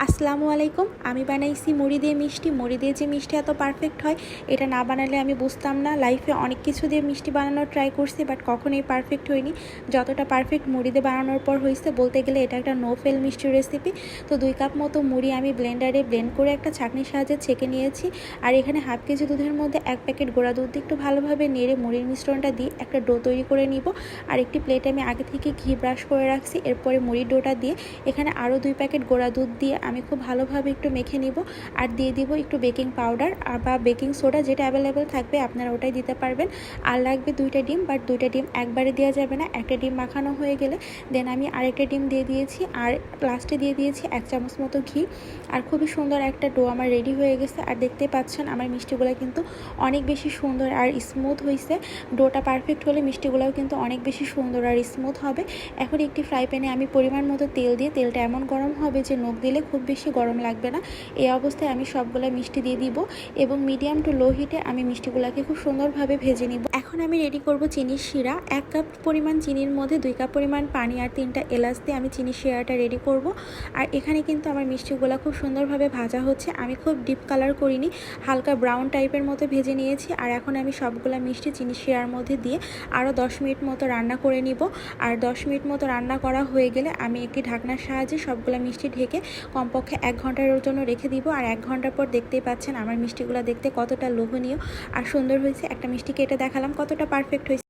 আসসালামু আলাইকুম। আমি বানাইছি মুড়ি দিয়ে মিষ্টি। মুড়ি দিয়ে যে মিষ্টি এত পারফেক্ট হয় এটা না বানালে আমি বুঝতাম না। লাইফে অনেক কিছু দিয়ে মিষ্টি বানানোর ট্রাই করছি, বাট কখনোই পারফেক্ট হয়নি যতটা পারফেক্ট মুড়ি দিয়ে বানানোর পর হয়েছে। বলতে গেলে এটা একটা নো ফেল মিষ্টির রেসিপি। তো 2 কাপ মতো মুড়ি আমি ব্লেন্ডারে ব্লেন্ড করে একটা ছাঁকনির সাহায্যে ছেঁকে নিয়েছি। আর এখানে হাফ কেজি দুধের মধ্যে 1 প্যাকেট গুঁড়া দুধ দিয়ে একটু ভালোভাবে নেড়ে মুড়ির মিশ্রণটা দিয়ে একটা ডো তৈরি করে নিব। আর একটি প্লেটে আমি আগে থেকে ঘি ব্রাশ করে রাখছি। এরপরে মুড়ির ডোটা দিয়ে এখানে আরও 2 প্যাকেট গুঁড়া দুধ দিয়ে আমি খুব ভালোভাবে একটু মেখে নিব। আর দিয়ে দিব একটু বেকিং পাউডার বা বেকিং সোডা, যেটা অ্যাভেলেবেল থাকবে আপনারা ওটাই দিতে পারবেন। আর লাগবে 2টা ডিম, বাট 2টা ডিম একবারে দেওয়া যাবে না। একটা ডিম মাখানো হয়ে গেলে দেন আমি আরেকটা ডিম দিয়ে দিয়েছি। আর লাস্টে দিয়ে দিয়েছি 1 চামচ মতো ঘি। আর খুবই সুন্দর একটা ডো আমার রেডি হয়ে গেছে। আর দেখতে পাচ্ছেন আমার মিষ্টিগুলো কিন্তু অনেক বেশি সুন্দর আর স্মুথ হয়েছে। ডোটা পারফেক্ট হলে মিষ্টিগুলোও কিন্তু অনেক বেশি সুন্দর আর স্মুথ হবে। এখন একটি ফ্রাই প্যানে আমি পরিমাণ মতো তেল দিয়ে, তেলটা এমন গরম হবে যে নখ দিলে খুব বেশি গরম লাগবে না। এই অবস্থায় আমি সবগুলা মিষ্টি দিয়ে দিব এবং মিডিয়াম টু লো হিটে আমি মিষ্টিগুলোকে খুব সুন্দরভাবে ভেজে নিব। এখন আমি রেডি করব চিনির শিরা। 1 কাপ পরিমাণ চিনির মধ্যে 2 কাপ পরিমাণ পানি আর 3টা এলাচ দিয়ে আমি চিনির শিরাটা রেডি করব। আর এখানে কিন্তু আমার মিষ্টিগুলো খুব সুন্দরভাবে ভাজা হচ্ছে। আমি খুব ডিপ কালার করিনি, হালকা ব্রাউন টাইপের মতো ভেজে নিয়েছি। আর এখন আমি সবগুলা মিষ্টি চিনির শিরার মধ্যে দিয়ে আরও 10 মিনিট মতো রান্না করে নিব। আর 10 মিনিট মতো রান্না করা হয়ে গেলে আমি একটি ঢাকনার সাহায্যে সবগুলা মিষ্টি ঢেকে কমপক্ষে 1 ঘন্টার জন্য রেখে দিব। আর 1 ঘন্টার পর দেখতেই পাচ্ছেন আমার মিষ্টিগুলো দেখতে কতটা লোভনীয় আর সুন্দর হয়েছে। একটা মিষ্টি কেটে দেখালাম কতটা পারফেক্ট হয়েছে।